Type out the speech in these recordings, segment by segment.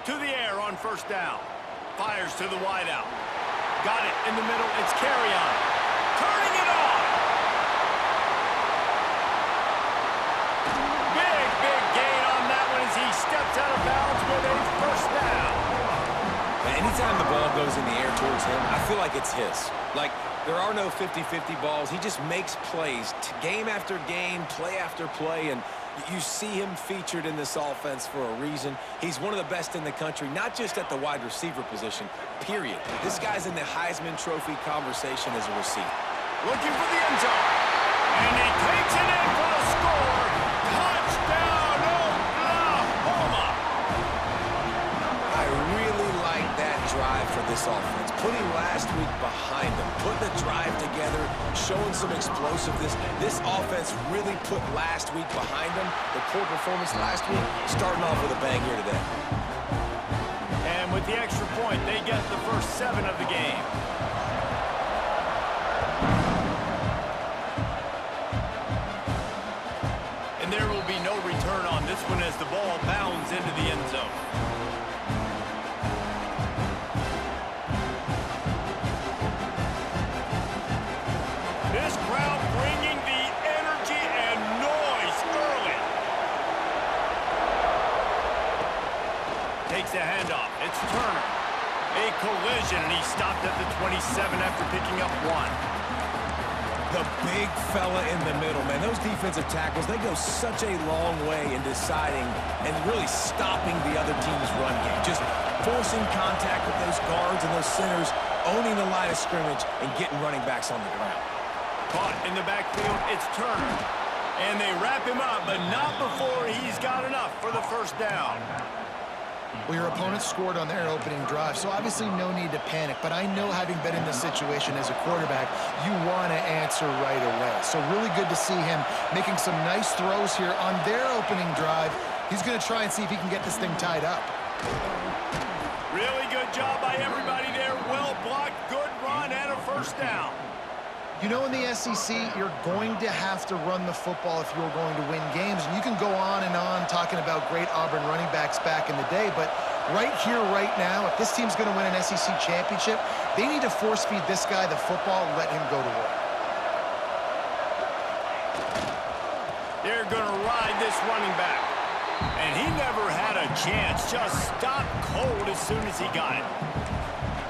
to the air on first down. Fires to the wideout. Got it in the middle. It's Kerryon. Turning it on. Big gain on that one as he steps out of bounds with a first down. Anytime the ball goes in the air towards him, I feel like it's his. Like, there are no 50-50 balls. He just makes plays, game after game, play after play, and you see him featured in this offense for a reason. He's one of the best in the country, not just at the wide receiver position, period. This guy's in the Heisman Trophy conversation as a receiver. Looking for the end zone. And he takes it in for the score. Touchdown, Oklahoma! I really like that drive for this offense. Putting last week behind them, putting the drive together, showing some explosiveness. This offense really put last week behind them. The poor performance last week, starting off with a bang here today. And with the extra point, they get the first 7 of the game. And there will be no return on this one as the ball bounds into the end zone. This crowd bringing the energy and noise early. Takes a handoff. It's Turner. A collision, and he stopped at the 27 after picking up 1. The big fella in the middle, man. Those defensive tackles, they go such a long way in deciding and really stopping the other team's run game. Just forcing contact with those guards and those centers, owning the line of scrimmage, and getting running backs on the ground. Caught in the backfield, it's Turner. And they wrap him up, but not before he's got enough for the first down. Well, your opponent scored on their opening drive, so obviously no need to panic. But I know, having been in this situation as a quarterback, you want to answer right away. So really good to see him making some nice throws here on their opening drive. He's going to try and see if he can get this thing tied up. Really good job by everybody there. Well blocked, good run, and a first down. You know, in the SEC, you're going to have to run the football if you're going to win games. And you can go on and on talking about great Auburn running backs back in the day, but right here, right now, if this team's going to win an SEC championship, they need to force-feed this guy the football and let him go to work. They're going to ride this running back. And he never had a chance. Just stopped cold as soon as he got it.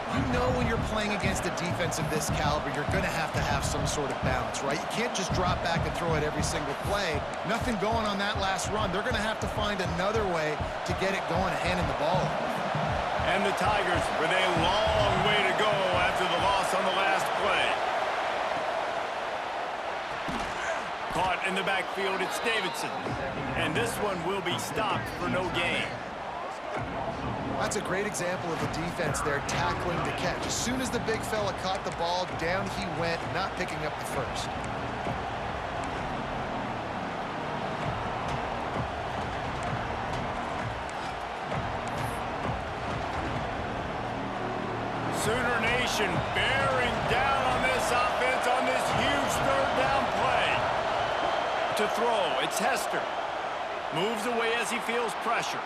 You know, when you're playing against a defense of this caliber, you're going to have some sort of balance, right? You can't just drop back and throw it every single play. Nothing going on that last run. They're going to have to find another way to get it going and handing the ball off. And the Tigers with a long way to go after the loss on the last play. Caught in the backfield, it's Davidson. And this one will be stopped for no gain. That's a great example of the defense there tackling to catch. As soon as the big fella caught the ball, down he went, not picking up the first. Sooner Nation bearing down on this offense on this huge third down play. To throw, it's Hester. Moves away as he feels pressure.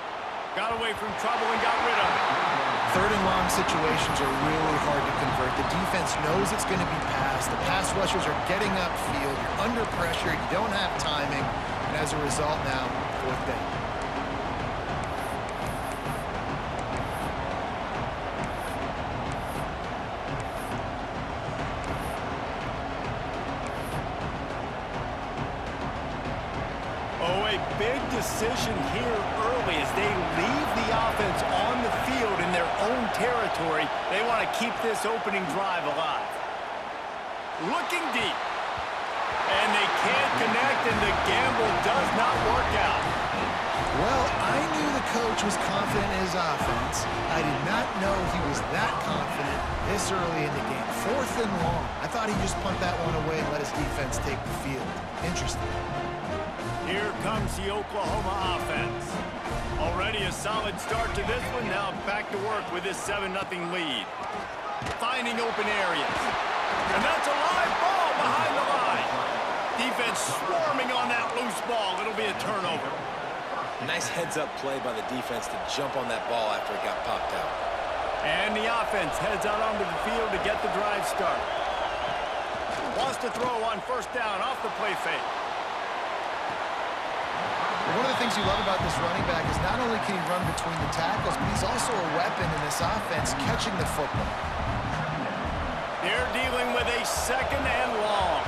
Got away from trouble and got rid of it. Third and long situations are really hard to convert. The defense knows it's going to be passed. The pass rushers are getting upfield. You're under pressure. You don't have timing. And as a result now, fourth down. Big decision here early as they leave the offense on the field in their own territory. They want to keep this opening drive alive. Looking deep. And they can't connect, and the gamble does not work out. Well, I knew the coach was confident in his offense. I did not know he was that confident this early in the game. Fourth and long. I thought he'd just punt that one away and let his defense take the field. Interesting. Here comes the Oklahoma offense. Already a solid start to this one. Now back to work with this 7-0 lead. Finding open areas. And that's a live ball behind the line. Defense swarming on that loose ball. It'll be a turnover. Nice heads-up play by the defense to jump on that ball after it got popped out. And the offense heads out onto the field to get the drive started. Wants to throw on first down off the play fake. One of the things you love about this running back is not only can he run between the tackles, but he's also a weapon in this offense catching the football. They're dealing with a second and long.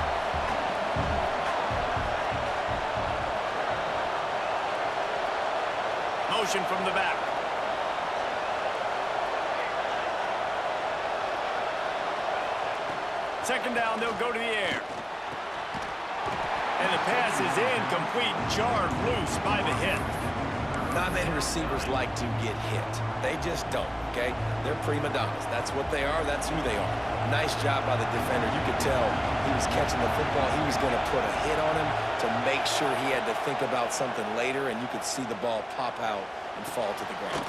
Motion from the back. Second down, they'll go to the air. And the pass is incomplete, jarred loose by the hit. Not many receivers like to get hit. They just don't, okay? They're prima donnas. That's what they are. That's who they are. Nice job by the defender. You could tell he was catching the football. He was going to put a hit on him to make sure he had to think about something later, and you could see the ball pop out and fall to the ground.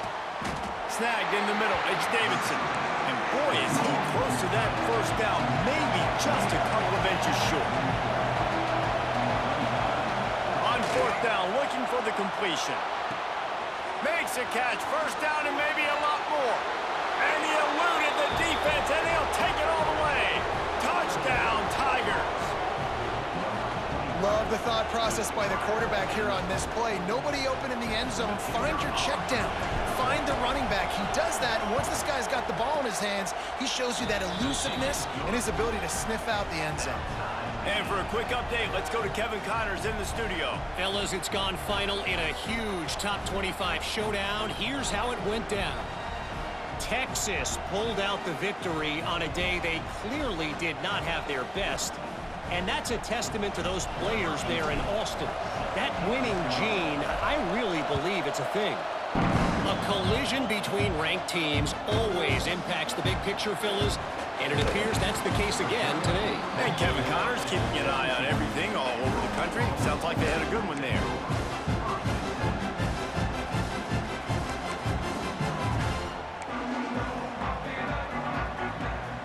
Snagged in the middle. It's Davidson. And boy, is he close to that first down. Maybe just a couple of inches short. On fourth down, looking for the completion. Makes a catch. First down and maybe a lot more. And he eluded the defense, and he'll take it all the way. Touchdown, Tigers. Love the thought process by the quarterback here on this play. Nobody open in the end zone. Find your check down. Find the running back. He does that, and once this guy's got the ball in his hands, he shows you that elusiveness and his ability to sniff out the end zone. And for a quick update, let's go to Kevin Connors in the studio. Fellas, it's gone final in a huge top 25 showdown. Here's how it went down. Texas pulled out the victory on a day they clearly did not have their best. And that's a testament to those players there in Austin. That winning gene, I really believe it's a thing. A collision between ranked teams always impacts the big picture, fellas, and it appears that's the case again today. And Kevin Connors keeping an eye on everything all over the country. Sounds like they had a good one there.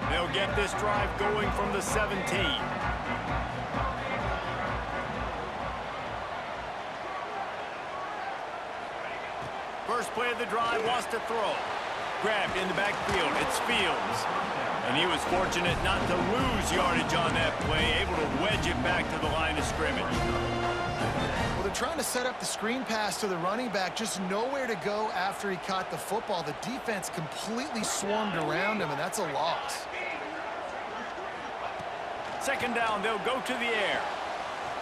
They'll get this drive going from the 17. First play of the drive, wants to throw. Grabbed in the backfield, it's Fields. And he was fortunate not to lose yardage on that play, able to wedge it back to the line of scrimmage. Well, they're trying to set up the screen pass to the running back, just nowhere to go after he caught the football. The defense completely swarmed around him, and that's a loss. Second down, they'll go to the air.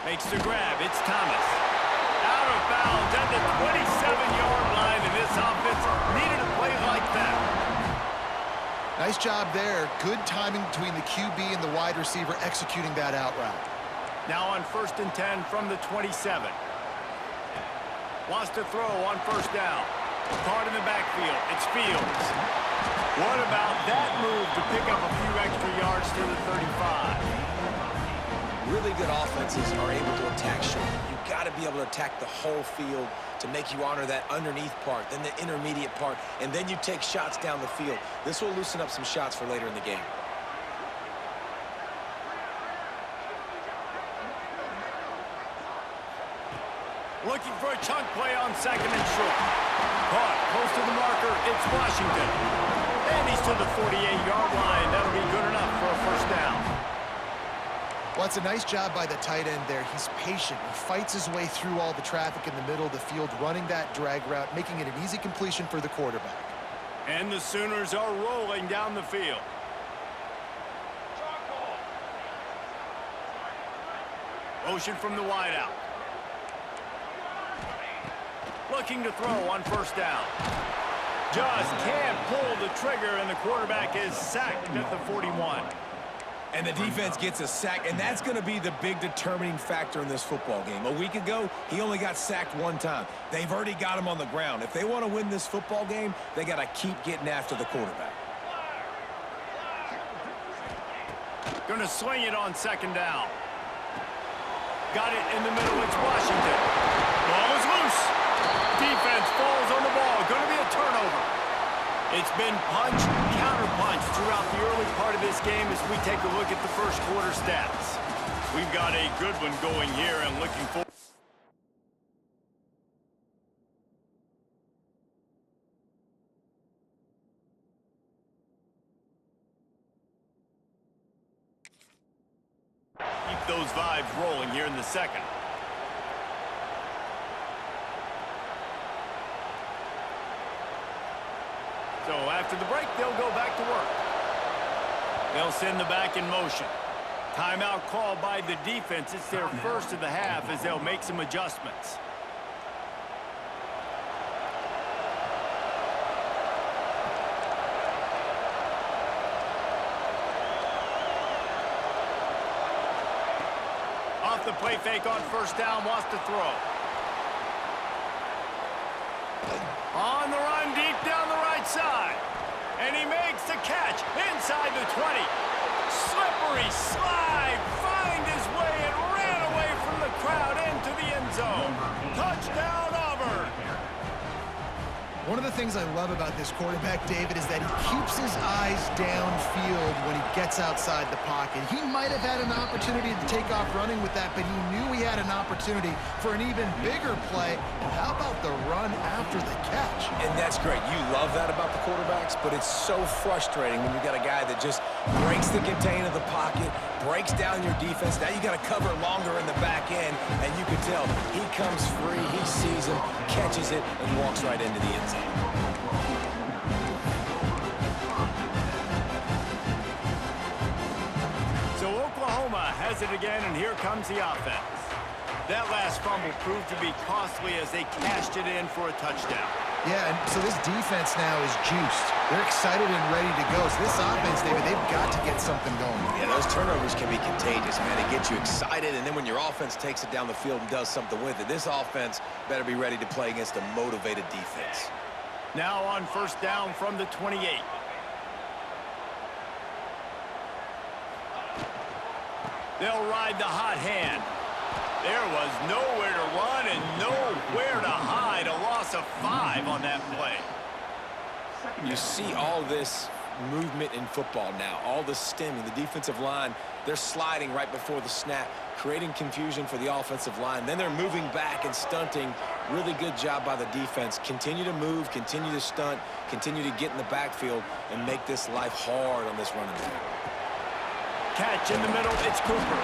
Makes the grab, it's Thomas. Out of bounds at the 27-yard line, and this offense needed a play like that. Nice job there. Good timing between the QB and the wide receiver executing that out route. Now on 1st and 10 from the 27. Wants to throw on first down. Caught in the backfield. It's Fields. What about that move to pick up a few extra yards to the 35? Really good offenses are able to attack short. You've got to be able to attack the whole field to make you honor that underneath part, then the intermediate part, and then you take shots down the field. This will loosen up some shots for later in the game. Looking for a chunk play on second and short. Caught close to the marker. It's Washington. And he's to the 48-yard line. That'll be good enough for a first down. Well, it's a nice job by the tight end there. He's patient. He fights his way through all the traffic in the middle of the field, running that drag route, making it an easy completion for the quarterback. And the Sooners are rolling down the field. Motion from the wideout. Looking to throw on first down. Just can't pull the trigger, and the quarterback is sacked at the 41. And the defense gets a sack, and that's going to be the big determining factor in this football game. A week ago, he only got sacked one time. They've already got him on the ground. If they want to win this football game, they got to keep getting after the quarterback. Going to swing it on second down. Got it in the middle. It's Washington. Ball is loose. Defense falls on the ball. Going to be a turnover. It's been punch, counter-punch throughout the early part of this game as we take a look at the first quarter stats. We've got a good one going here and looking forward. those vibes rolling here in the second. So after the break, they'll go back to work. They'll send the back in motion. Timeout called by the defense. It's their first of the half as they'll make some adjustments. Off the play fake on first down, wants to throw. On the run, deep down the right side. And he makes the catch inside the 20. Slippery slide, find his way and ran away from the crowd into the end zone. Touchdown, Auburn. One of the things I love about this quarterback, David, is that he keeps his eyes downfield when he gets outside the pocket. He might have had an opportunity to take off running with that, but he knew he had an opportunity for an even bigger play. And how about the run after the catch? And that's great. You love that about the quarterbacks, but it's so frustrating when you got a guy that just breaks the contain of the pocket, breaks down your defense. Now you got to cover longer in the back end, and you can tell he comes free, he sees him, catches it, and walks right into the end zone. So Oklahoma has it again, and here comes the offense. That last fumble proved to be costly as they cashed it in for a touchdown. Yeah, and so this defense now is juiced. They're excited and ready to go. So this offense, David, they've got to get something going. Yeah, those turnovers can be contagious, man. It gets you excited, and then when your offense takes it down the field and does something with it, this offense better be ready to play against a motivated defense. Now on first down from the 28. They'll ride the hot hand. There was nowhere to run and nowhere to hide. A loss of 5 on that play. You see all this movement in football now, all the stemming, the defensive line, they're sliding right before the snap, creating confusion for the offensive line. Then they're moving back and stunting. Really good job by the defense. Continue to move, continue to stunt, continue to get in the backfield and make this life hard on this running back. Catch in the middle, it's Cooper.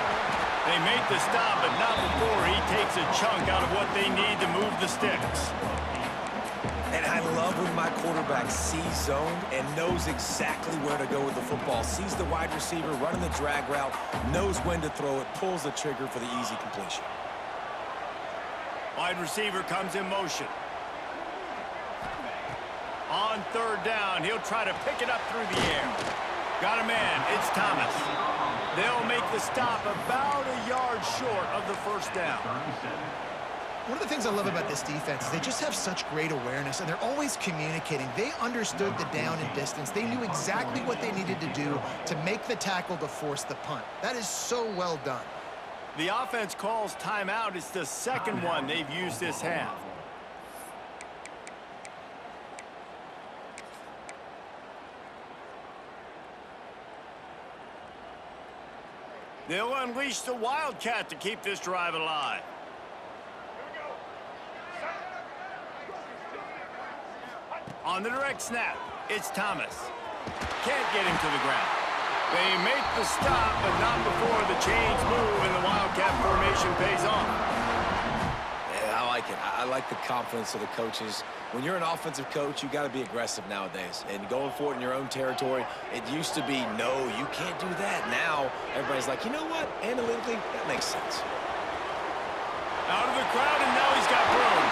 They make the stop, but not before he takes a chunk out of what they need to move the sticks. And I love when my quarterback sees zone and knows exactly where to go with the football. Sees the wide receiver running the drag route, knows when to throw it, pulls the trigger for the easy completion. Wide receiver comes in motion. On third down, he'll try to pick it up through the air. Got a man, it's Thomas. They'll make the stop about a yard short of the first down. One of the things I love about this defense is they just have such great awareness, and they're always communicating. They understood the down and distance. They knew exactly what they needed to do to make the tackle to force the punt. That is so well done. The offense calls timeout. It's the second one they've used this half. They'll unleash the Wildcat to keep this drive alive. On the direct snap, it's Thomas. Can't get him to the ground. They make the stop, but not before the chains move and the Wildcat formation pays off. Yeah, I like it. I like the confidence of the coaches. When you're an offensive coach, you got to be aggressive nowadays. And going for it in your own territory, it used to be, no, you can't do that. Now, everybody's like, you know what? Analytically, that makes sense. Out of the crowd, and now he's got room.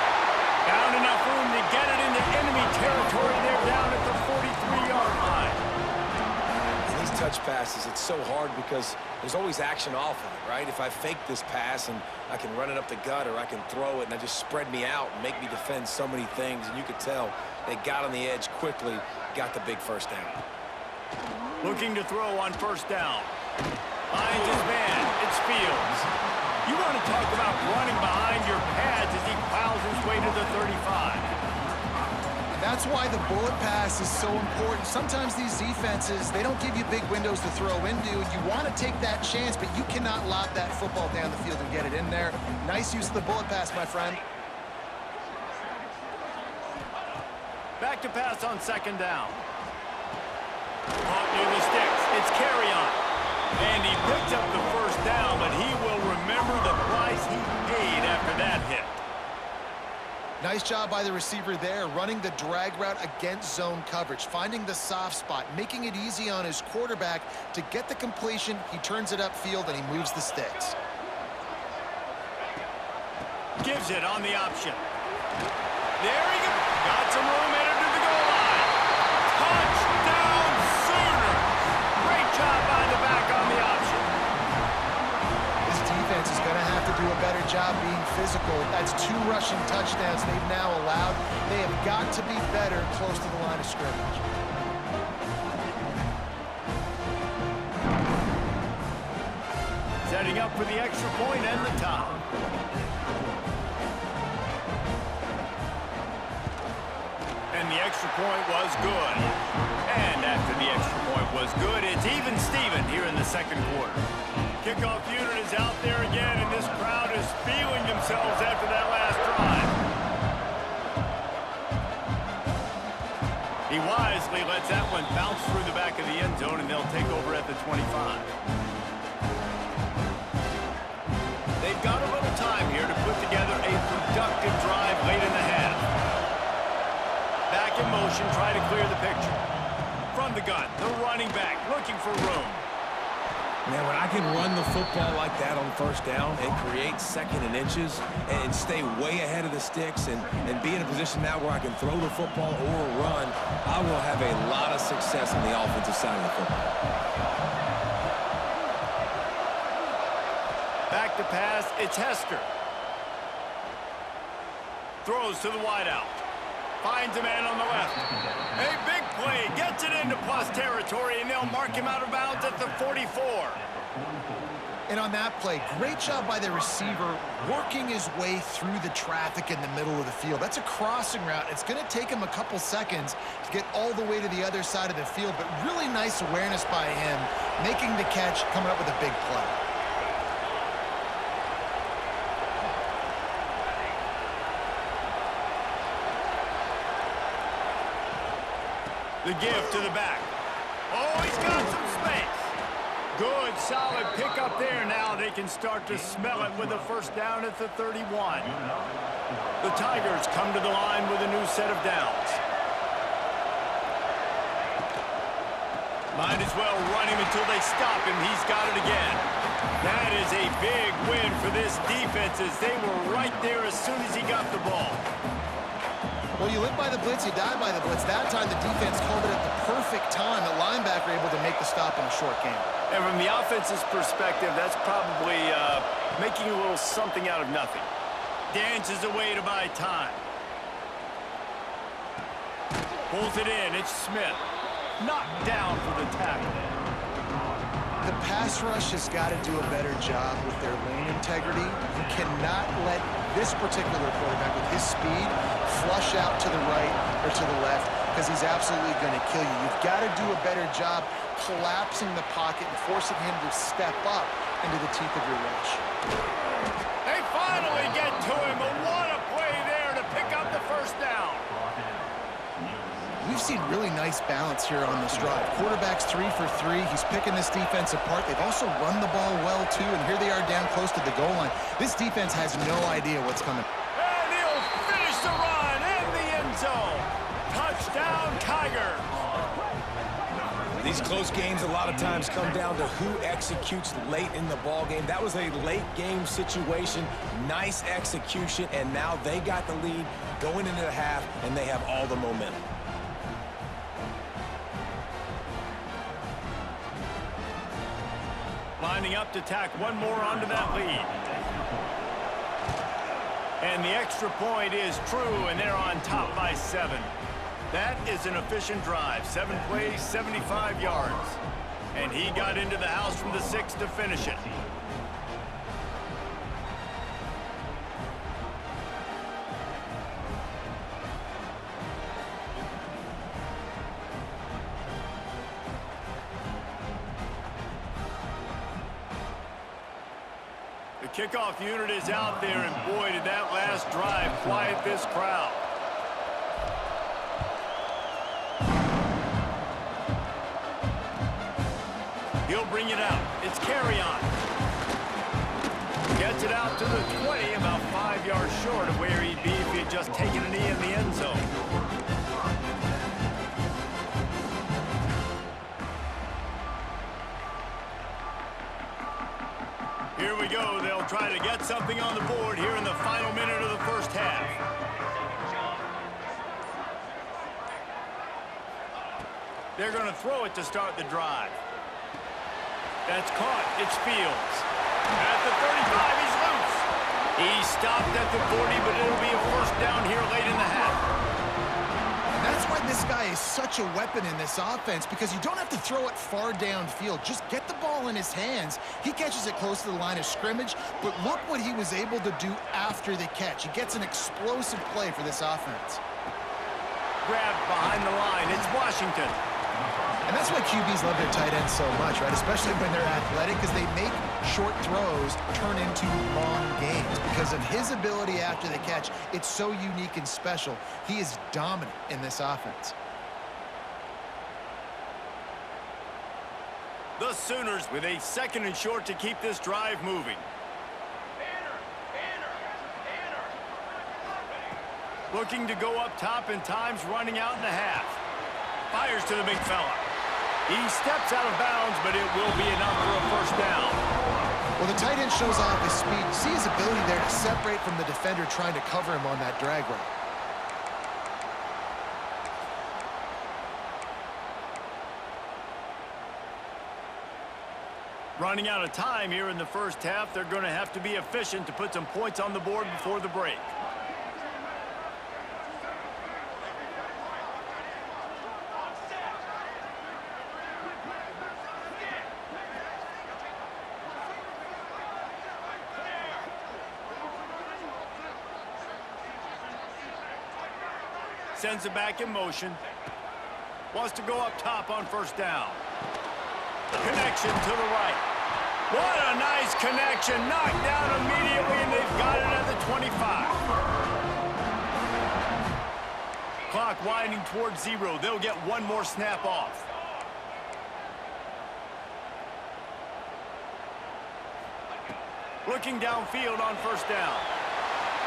Found enough room to get it into enemy territory. They're down at the 43-yard line. And these touch passes, it's so hard because there's always action off of it, right? If I fake this pass and I can run it up the gut or I can throw it and I just spread me out and make me defend so many things, and you could tell they got on the edge quickly, got the big first down. Looking to throw on first down. Finds his man. It's Fields. You want to talk about running behind your pads as he plows his way to the 35. That's why the bullet pass is so important. Sometimes these defenses, they don't give you big windows to throw into. You want to take that chance, but you cannot lob that football down the field and get it in there. Nice use of the bullet pass, my friend. Back to pass on second down. Caught near the sticks. It's Carry on. And he picked up the first down, but he will remember the price he paid after that hit. Nice job by the receiver there, running the drag route against zone coverage, finding the soft spot, making it easy on his quarterback to get the completion. He turns it upfield, and he moves the sticks. Gives it on the option. There he goes. Got some room headed to the goal line. Touchdown Sooners. Great job by the back on the option. This defense is going to have to do a better job being physical. That's 2 rushing touchdowns they've now allowed. They have got to be better close to the line of scrimmage. Setting up for the extra point and the tie. And the extra point was good. And after the extra point was good, it's even Steven here in the second quarter. Kickoff unit is out there again, and this crowd is feeling themselves after that last drive. He wisely lets that one bounce through the back of the end zone, and they'll take over at the 25. They've got a little time here to put together a productive drive late in the half. Back in motion, try to clear the picture. From the gun, the running back looking for room. Man, when I can run the football like that on first down and create second and inches and stay way ahead of the sticks and be in a position now where I can throw the football or run, I will have a lot of success on the offensive side of the football. Back to pass, it's Hester. Throws to the wideout. Finds a man on the left. A big play, gets it into plus territory, and they'll mark him out of bounds at the 44. And on that play, great job by the receiver working his way through the traffic in the middle of the field. That's a crossing route. It's going to take him a couple seconds to get all the way to the other side of the field, but really nice awareness by him, making the catch, coming up with a big play. The give to the back. Oh, he's got some space. Good, solid pick up there. Now they can start to smell it with a first down at the 31. The Tigers come to the line with a new set of downs. Might as well run him until they stop him. He's got it again. That is a big win for this defense as they were right there as soon as he got the ball. Well, you live by the blitz, you die by the blitz. That time the defense called it at the perfect time. The linebacker able to make the stop in a short game. And from the offense's perspective, that's probably making a little something out of nothing. Dances away to buy time. Pulls it in. It's Smith. Knocked down for the tackle. The pass rush has got to do a better job with their lane integrity. You cannot let this particular quarterback with his speed flush out to the right or to the left because he's absolutely going to kill you. You've got to do a better job collapsing the pocket and forcing him to step up into the teeth of your rush. They finally get to him, but what a play there to pick up the first down. We've seen really nice balance here on this drive. Quarterback's 3 for 3. He's picking this defense apart. They've also run the ball well, too, and here they are down close to the goal line. This defense has no idea what's coming. And he'll finish the run in the end zone. Touchdown, Tigers. These close games a lot of times come down to who executes late in the ball game. That was a late game situation, nice execution, and now they got the lead going into the half, and they have all the momentum. Lining up to tack one more onto that lead. And the extra point is true, and they're on top by 7. That is an efficient drive. 7 plays, 75 yards. And he got into the house from the 6 to finish it. The kickoff unit is out there, and boy, did that last drive quiet this crowd. He'll bring it out. It's Let's carry on. Gets it out to the 20, about 5 yards short of where he'd be if he had just taken a knee in the end zone. Here we go. They'll try to get something on the board here in the final minute of the first half. They're going to throw it to start the drive. That's caught. It's Fields. At the 35, he's loose. He stopped at the 40, but it'll be a first down here late in the half. That's why this guy is such a weapon in this offense, because you don't have to throw it far downfield. Just get the ball in his hands. He catches it close to the line of scrimmage, but look what he was able to do after the catch. He gets an explosive play for this offense. Grabbed behind the line. It's Washington. And that's why QBs love their tight ends so much, right? Especially when they're athletic, because they make short throws turn into long gains. Because of his ability after the catch, it's so unique and special. He is dominant in this offense. The Sooners with a 2nd and short to keep this drive moving. Looking to go up top, and time's running out in the half. Fires to the big fella. He steps out of bounds, but it will be enough for a first down. Well, the tight end shows off his speed. See his ability there to separate from the defender trying to cover him on that drag route. Running out of time here in the first half. They're going to have to be efficient to put some points on the board before the break. Sends it back in motion. Wants to go up top on first down. Connection to the right. What a nice connection. Knocked down immediately, and they've got it at the 25. Clock winding towards 0. They'll get one more snap off. Looking downfield on first down.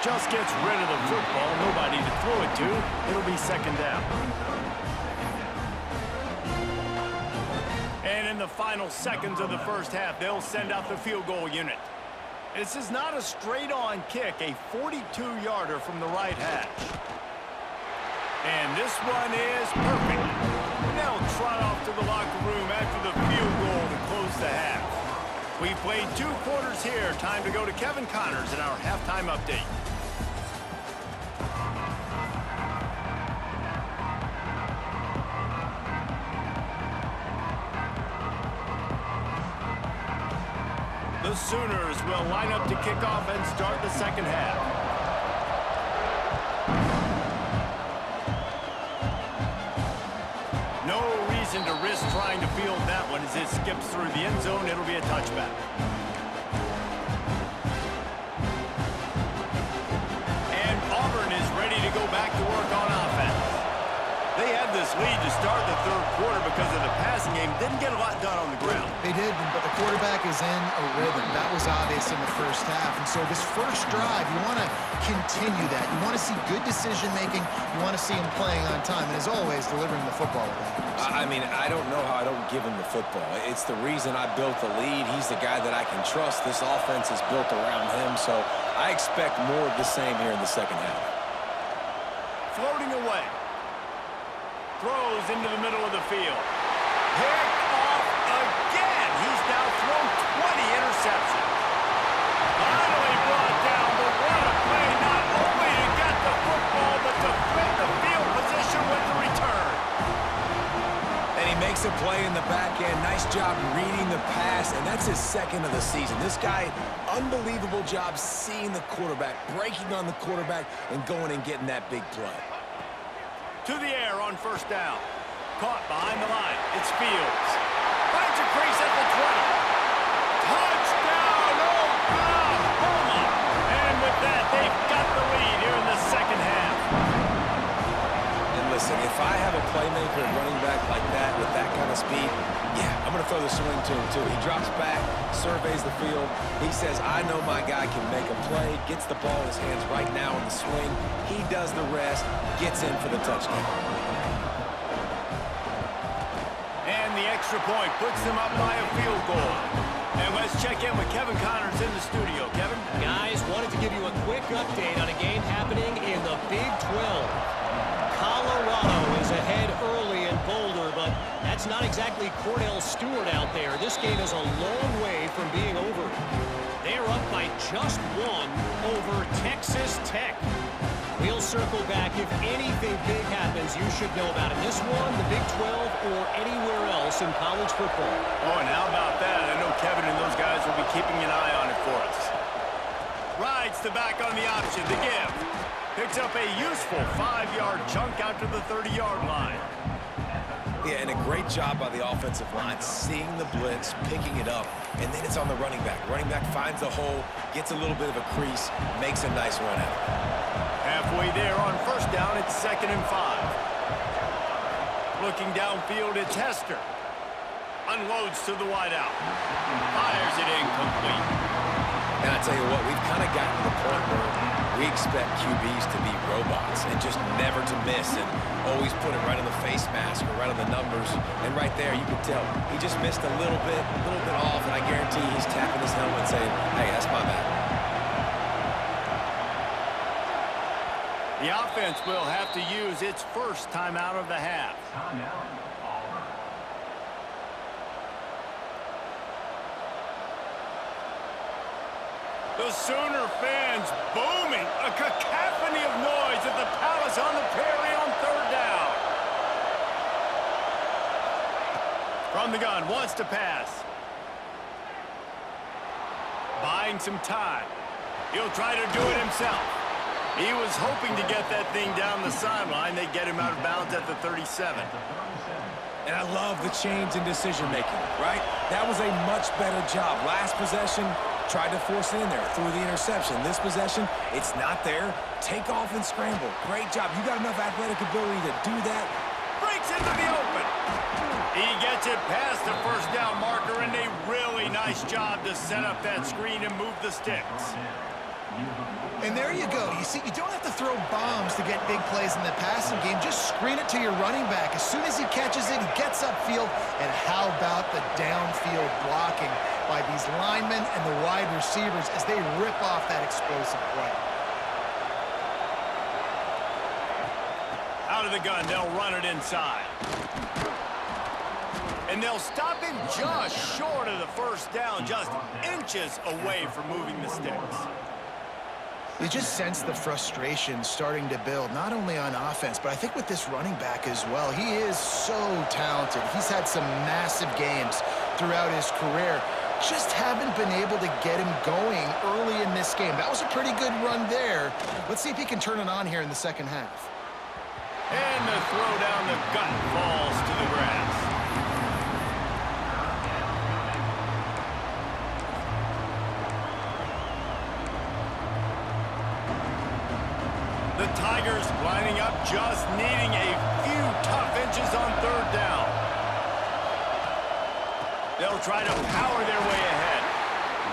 Just gets rid of the football. Nobody to throw it to. It'll be second down. And in the final seconds of the first half, they'll send out the field goal unit. This is not a straight-on kick, a 42-yarder from the right hash. And this one is perfect. They'll trot off to the locker room after the field goal to close the half. We played 2 quarters here. Time to go to Kevin Connors in our halftime update. The Sooners will line up to kick off and start the second half. No reason to risk trying to field that one as it skips through the end zone. It'll be a touchback. And Auburn is ready to go back to work on offense. They had this lead to start the third quarter because of the passing game. Didn't get a lot done on the ground. They did, but the quarterback is in a rhythm. That was obvious in the first half. And so this first drive, you want to continue that. You want to see good decision-making. You want to see him playing on time. And as always, delivering the football. I mean, I don't know how I don't give him the football. It's the reason I built the lead. He's the guy that I can trust. This offense is built around him. So I expect more of the same here in the second half. Floating away. Throws into the middle of the field. Picked off again. He's now thrown 20 interceptions. Finally brought down, but what a play, not only to get the football, but to flip the field position with the return. And he makes a play in the back end. Nice job reading the pass, and that's his 2nd of the season. This guy, unbelievable job seeing the quarterback, breaking on the quarterback, and going and getting that big play. To the air on first down. Caught behind the line. It's Fields. Finds a crease at the 20. Touchdown, Oklahoma! And with that, they've got the lead here in the second half. And listen, if I have a playmaker running back like that with that kind of speed, Yeah, I'm going to throw the swing to him, too. He drops back, surveys the field. He says, I know my guy can make a play, gets the ball in his hands right now in the swing. He does the rest, gets in for the touchdown. And the extra point puts them up by a field goal. And let's check in with Kevin Connors in the studio. Kevin? Guys, wanted to give you a quick update on a game happening in the Big 12. Colorado is ahead early in Boulder, but that's not exactly Cordell Stewart out there. This game is a long way from being over. They're up by just one over Texas Tech. We'll circle back. If anything big happens, you should know about it. This one, the Big 12, or anywhere else in college football. Oh, and how about that? I know Kevin and those guys will be keeping an eye on it for us. Rides the back on the option to give. Picks up a useful 5-yard chunk out to the 30-yard line. Yeah, and a great job by the offensive line, seeing the blitz, picking it up, and then it's on the running back. Running back finds the hole, gets a little bit of a crease, makes a nice run at it. Halfway there on first down, it's 2nd and 5. Looking downfield, it's Hester. Unloads to the wideout. Fires it incomplete. And I tell you what, we've kind of gotten to the point where we expect QBs to be robots and just never to miss and always put it right on the face mask or right on the numbers. And right there, you can tell he just missed a little bit off, and I guarantee he's tapping his helmet saying, hey, that's my bad. The offense will have to use its first timeout of the half. The Sooner fans booming, a cacophony of noise at the Palace on the Prairie on 3rd down. From the gun, wants to pass. Buying some time. He'll try to do it himself. He was hoping to get that thing down the sideline. They get him out of bounds at the 37. And I love the change in decision-making, right? That was a much better job. Last possession, tried to force it in there, threw the interception. This possession, it's not there. Take off and scramble. Great job. You got enough athletic ability to do that. Breaks into the open. He gets it past the first down marker, and a really nice job to set up that screen and move the sticks. And there you go. You see, you don't have to throw bombs to get big plays in the passing game. Just screen it to your running back. As soon as he catches it, he gets upfield. And how about the downfield blocking by these linemen and the wide receivers as they rip off that explosive play. Out of the gun, they'll run it inside. And they'll stop him just short of the first down, just inches away from moving the sticks. You just sense the frustration starting to build, not only on offense, but I think with this running back as well. He is so talented. He's had some massive games throughout his career. Just haven't been able to get him going early in this game. That was a pretty good run there. Let's see if he can turn it on here in the second half. And the throw down the gut falls to the grass. The Tigers lining up, just needing a few tough inches on 3rd down. They'll try to power their way ahead.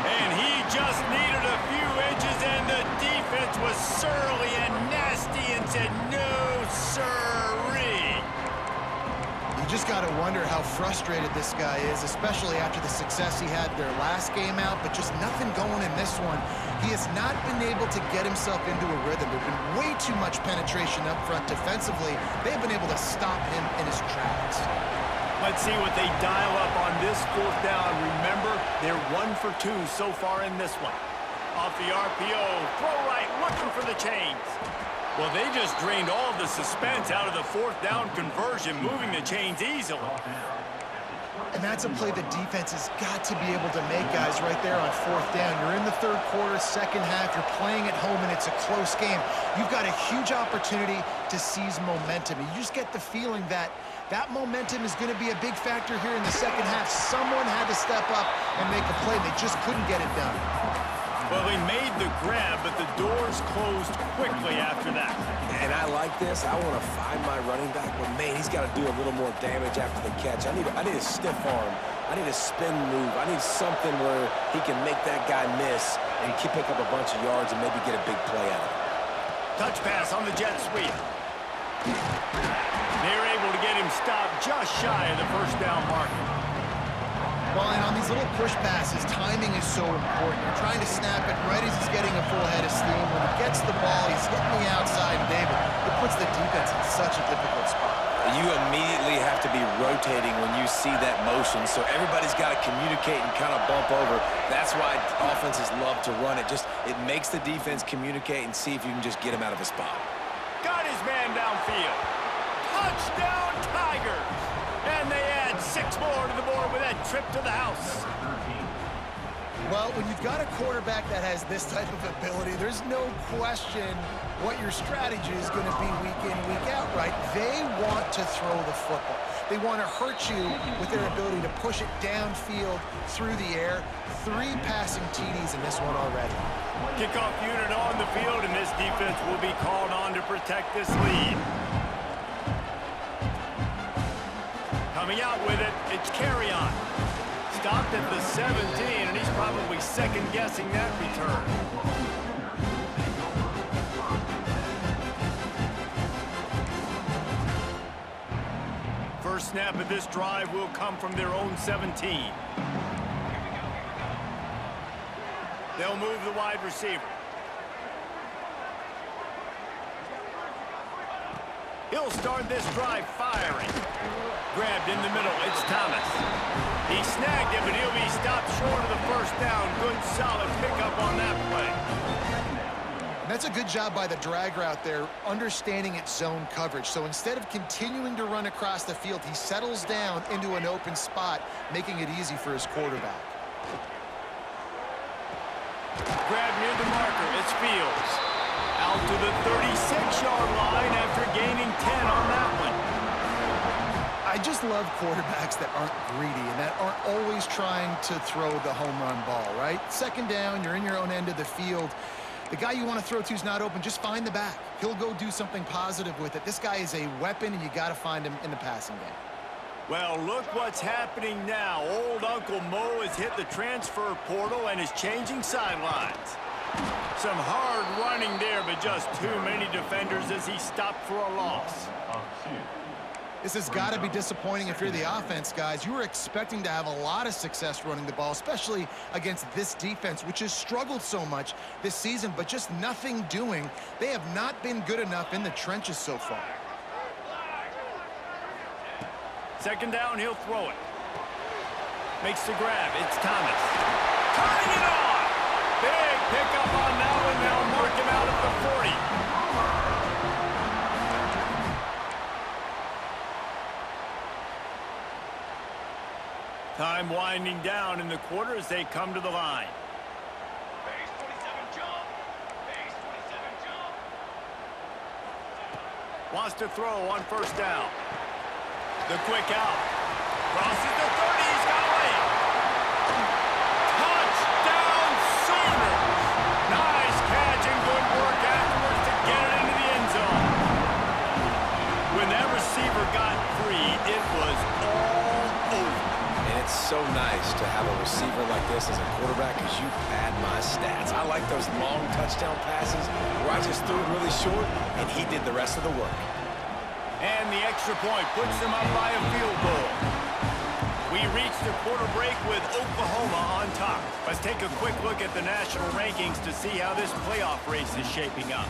And he just needed a few inches, and the defense was surly and nasty and said, no, sirree. You just got to wonder how frustrated this guy is, especially after the success he had their last game out, but just nothing going in this one. He has not been able to get himself into a rhythm. There's been way too much penetration up front defensively. They've been able to stop him in his tracks. Let's see what they dial up on this 4th down. Remember, they're 1 for 2 so far in this one. Off the RPO, throw right, looking for the chains. Well, they just drained all of the suspense out of the 4th down conversion, moving the chains easily. And that's a play the defense has got to be able to make, guys, right there on 4th down. You're in the 3rd quarter, second half. You're playing at home, and it's a close game. You've got a huge opportunity to seize momentum. You just get the feeling that that momentum is going to be a big factor here in the second half. Someone had to step up and make a play. They just couldn't get it done. Well, he made the grab, but the doors closed quickly after that. And I guy like this, I want to find my running back, but man, he's got to do a little more damage after the catch. I need a stiff arm. I need a spin move. I need something where he can make that guy miss and pick up a bunch of yards and maybe get a big play out of it. Touch pass on the jet sweep. They're able to get him stopped just shy of the first down marker. Well, and on these little push passes, timing is so important. You're trying to snap it right as he's getting a full head of steam. When he gets the ball, he's hitting the outside, David. It puts the defense in such a difficult spot. You immediately have to be rotating when you see that motion, so everybody's got to communicate and kind of bump over. That's why offenses love to run it. It makes the defense communicate and see if you can just get him out of a spot. Got his man downfield. Touchdown, Tigers! And they add 6 more to the board with that trip to the house. Well, when you've got a quarterback that has this type of ability, there's no question what your strategy is going to be week in, week out, right? They want to throw the football. They want to hurt you with their ability to push it downfield through the air. 3 passing TDs in this one already. Kickoff unit on the field, and this defense will be called on to protect this lead. Coming out with it, it's Carrion. Stopped at the 17, and he's probably second-guessing that return. First snap of this drive will come from their own 17. They'll move the wide receiver. He'll start this drive firing. Grabbed in the middle, it's Thomas. He snagged it, but he'll be stopped short of the first down. Good, solid pickup on that play. And that's a good job by the drag route there, understanding its zone coverage. So instead of continuing to run across the field, he settles down into an open spot, making it easy for his quarterback. Grab near the marker, it's Fields. Out to the 36-yard line after gaining 10 on that one. I just love quarterbacks that aren't greedy and that aren't always trying to throw the home run ball, right? Second down, you're in your own end of the field. The guy you want to throw to is not open. Just find the back. He'll go do something positive with it. This guy is a weapon, and you got to find him in the passing game. Well, look what's happening now. Old Uncle Mo has hit the transfer portal and is changing sidelines. Some hard running there, but just too many defenders as he stopped for a loss. This has got to be disappointing if you're the offense, guys. You were expecting to have a lot of success running the ball, especially against this defense, which has struggled so much this season, but just nothing doing. They have not been good enough in the trenches so far. Second down, he'll throw it. Makes the grab. It's Thomas. Turning it on! Big pickup on that one. They'll mark him out at the 40. Time winding down in the quarter as they come to the line. Base 27 jump. Base 27 jump. Wants to throw on first down. The quick out. Crosses the 30. He's got away. Touchdown Sooners. Nice catch and good work afterwards to get it into the end zone. When that receiver got free, it was all over. And it's so nice to have a receiver like this as a quarterback because you pad my stats. I like those long touchdown passes where I just threw it really short and he did the rest of the work. And the extra point puts them up by a field goal. We reach the quarter break with Oklahoma on top. Let's take a quick look at the national rankings to see how this playoff race is shaping up.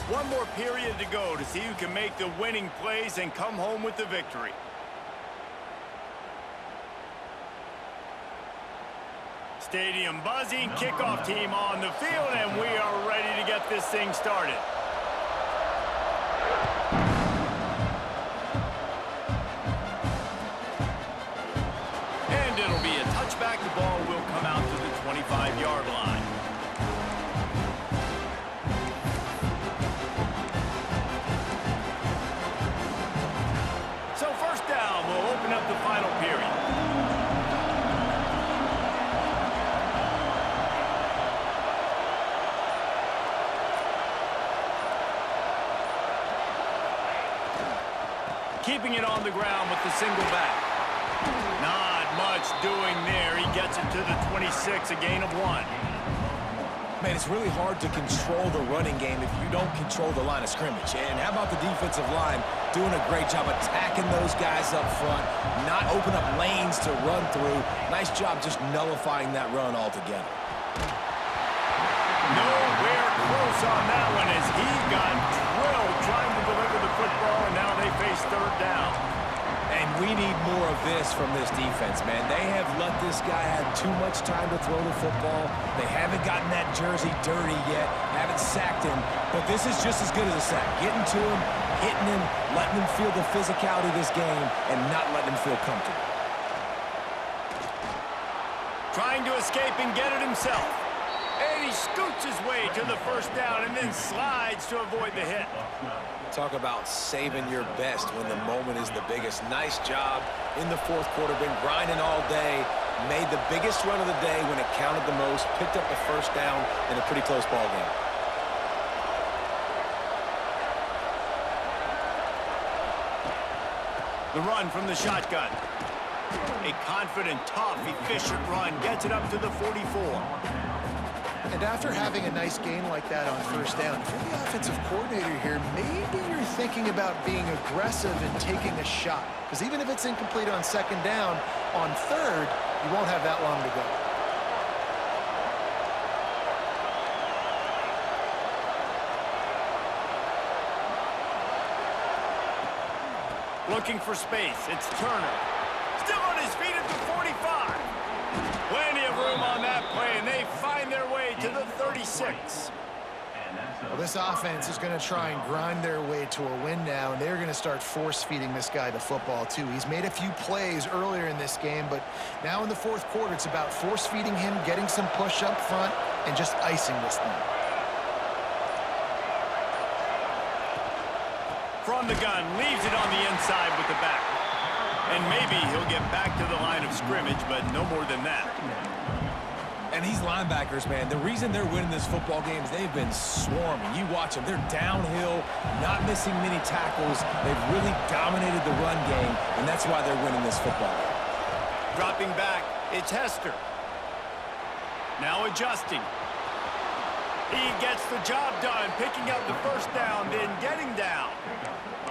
One more period to go to see who can make the winning plays and come home with the victory. Stadium buzzing, kickoff team on the field, and we are ready to get this thing started. And it'll be a touchback. The ball will come out to the 25-yard line. So first down, we'll open up the final period. keeping it on the ground with the single back. Not much doing there. He gets it to the 26, a gain of 1. Man, it's really hard to control the running game if you don't control the line of scrimmage. And how about the defensive line doing a great job attacking those guys up front, not open up lanes to run through. Nice job just nullifying that run altogether. Nowhere close on that one as he got drilled trying to deliver the football, and now they face third down. And we need more of this from this defense, man. They have let this guy have too much time to throw the football. They haven't gotten that jersey dirty yet, haven't sacked him. But this is just as good as a sack. Getting to him, hitting him, letting him feel the physicality of this game, and not letting him feel comfortable. Trying to escape and get it himself. And he scoots his way to the first down and then slides to avoid the hit. Talk about saving your best when the moment is the biggest. Nice job in the fourth quarter. Been grinding all day. Made the biggest run of the day when it counted the most. Picked up the first down in a pretty close ball game. The run from the shotgun. A confident, tough, efficient run. Gets it up to the 44. And after having a nice gain like that on first down, if you're the offensive coordinator here, maybe you're thinking about being aggressive and taking a shot. Because even if it's incomplete on second down, on third, you won't have that long to go. Looking for space. It's Turner. Still on his feet at the 45. Plenty of room on that play, and they find their way to the 36. Well, this offense is going to try and grind their way to a win now, and they're going to start force-feeding this guy the football, too. He's made a few plays earlier in this game, but now in the fourth quarter, it's about force-feeding him, getting some push up front, and just icing this thing. From the gun, leaves it on the inside with the back. And maybe he'll get back to the line of scrimmage, but no more than that. And these linebackers, man, the reason they're winning this football game is they've been swarming. You watch them. They're downhill, not missing many tackles. They've really dominated the run game, and that's why they're winning this football game. Dropping back, it's Hester. Now adjusting. He gets the job done, picking up the first down, then getting down.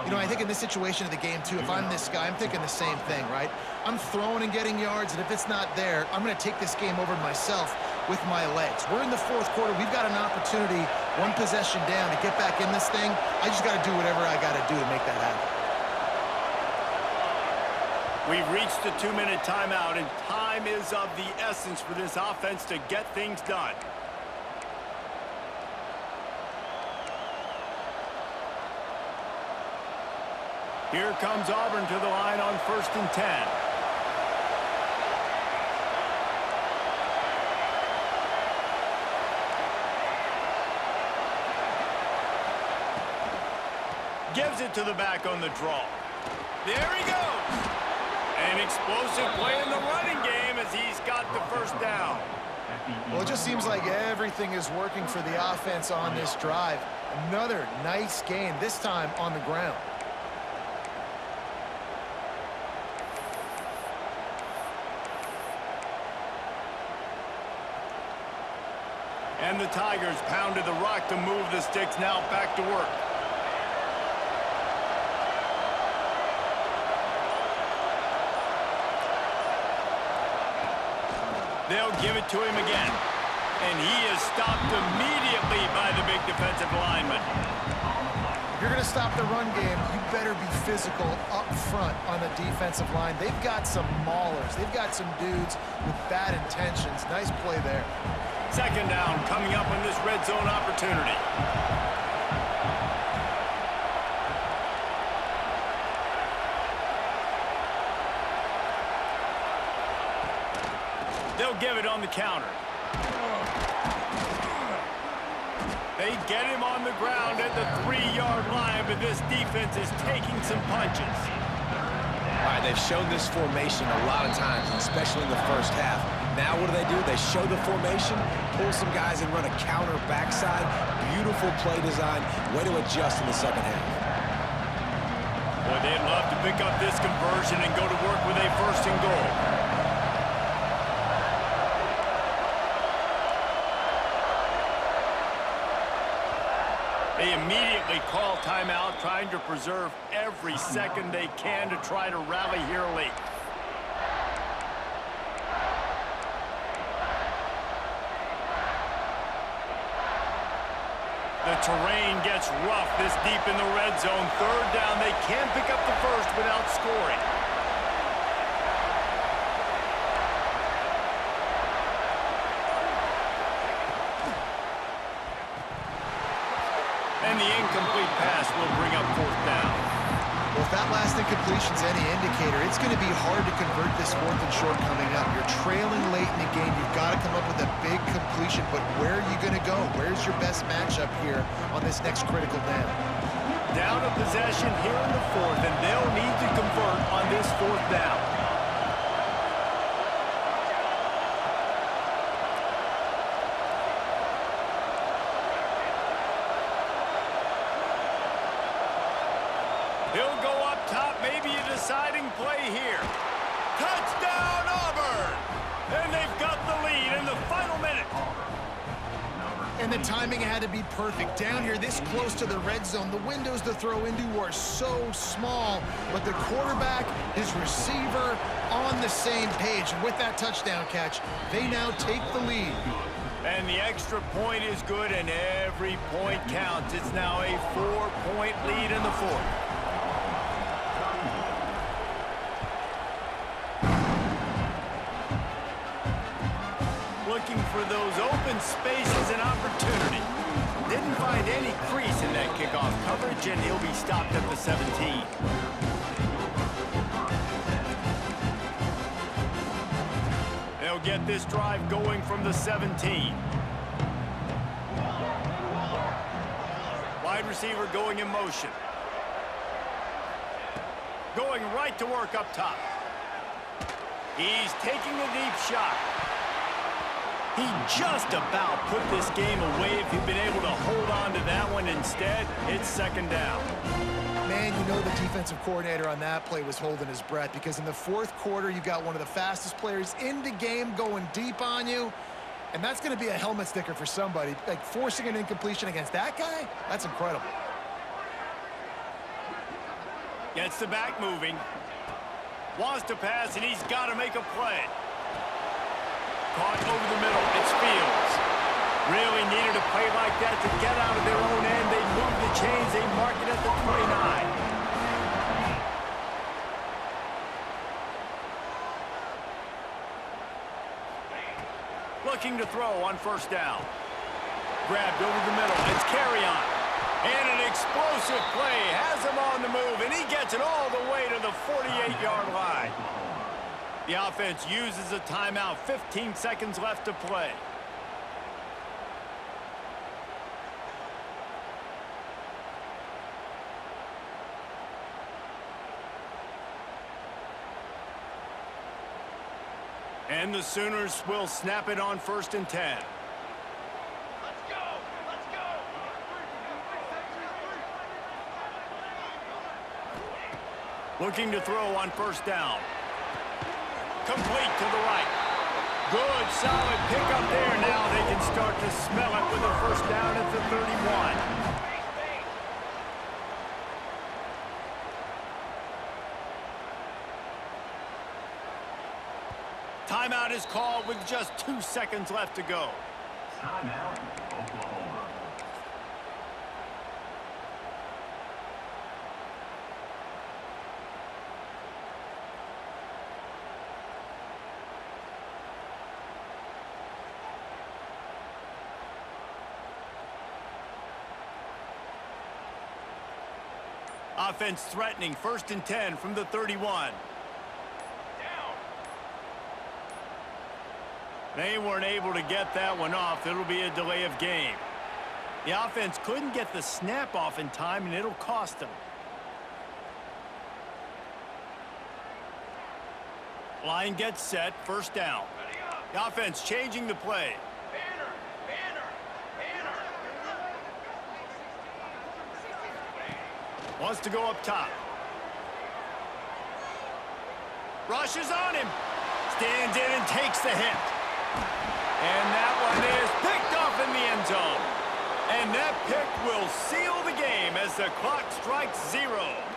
You know, I think in this situation of the game, too, if I'm this guy, I'm thinking the same thing, right? I'm throwing and getting yards, and if it's not there, I'm going to take this game over myself with my legs. We're in the fourth quarter. We've got an opportunity, one possession down, to get back in this thing. I just got to do whatever I got to do to make that happen. We've reached the 2-minute timeout, and time is of the essence for this offense to get things done. Here comes Auburn to the line on 1st and 10. Gives it to the back on the draw. There he goes. An explosive play in the running game as he's got the first down. Well, it just seems like everything is working for the offense on this drive. Another nice gain, this time on the ground. And the Tigers pounded the rock to move the sticks, now back to work. They'll give it to him again. And he is stopped immediately by the big defensive lineman. If you're going to stop the run game, you better be physical up front on the defensive line. They've got some maulers. They've got some dudes with bad intentions. Nice play there. Second down coming up on this red zone opportunity. They'll give it on the counter. They get him on the ground at the 3-yard line, but this defense is taking some punches. All right, they've shown this formation a lot of times, especially in the first half. Now what do? They show the formation, pull some guys and run a counter backside. Beautiful play design. Way to adjust in the second half. Boy, they'd love to pick up this conversion and go to work with a first and goal. They immediately call timeout, trying to preserve every second they can to try to rally here late. The terrain gets rough this deep in the red zone. Third down, they can't pick up the first without scoring. And the incomplete pass will bring up fourth down. Well, if that last incompletion's any indicator, it's going to be hard to convert this fourth and short coming up. You're trailing late in the game. You've got to come up with a big completion, but where are you going to go? Where's your best matchup here on this next critical down? Down a possession here in the fourth, and they'll need to convert on this fourth down. He'll go up top, maybe a deciding play here. Touchdown, Auburn! And they've got the lead in the final minute. And the timing had to be perfect. Down here, this close to the red zone, the windows to throw into are so small, but the quarterback, his receiver, on the same page. And with that touchdown catch, they now take the lead. And the extra point is good, and every point counts. It's now a 4-point lead in the fourth. Looking for those open spaces and opportunity. Didn't find any crease in that kickoff coverage, and he'll be stopped at the 17. They'll get this drive going from the 17. Wide receiver going in motion. Going right to work up top. He's taking a deep shot. He just about put this game away if he'd been able to hold on to that one. Instead, it's second down. Man, you know the defensive coordinator on that play was holding his breath, because in the fourth quarter, you got one of the fastest players in the game going deep on you, and that's going to be a helmet sticker for somebody. Like, forcing an incompletion against that guy, that's incredible. Gets the back moving. Wants to pass, and he's got to make a play. Caught over the middle. It's Fields. Really needed a play like that to get out of their own end. They move the chains. They mark it at the 29. Looking to throw on first down. Grabbed over the middle. It's Carrion. And an explosive play. Has him on the move, and he gets it all the way to the 48-yard line. The offense uses a timeout. 15 seconds left to play. And the Sooners will snap it on 1st and 10. Let's go! Let's go! Looking to throw on first down. Complete to the right. Good, solid pickup there. Now they can start to smell it with a first down at the 31. Timeout is called with just 2 seconds left to go. Timeout, Oklahoma. Offense threatening, 1st and 10 from the 31. They weren't able to get that one off. It'll be a delay of game. The offense couldn't get the snap off in time, and it'll cost them. Line gets set, first down. The offense changing the play. Wants to go up top. Rushes on him. Stands in and takes the hit. And that one is picked off in the end zone. And that pick will seal the game as the clock strikes 0.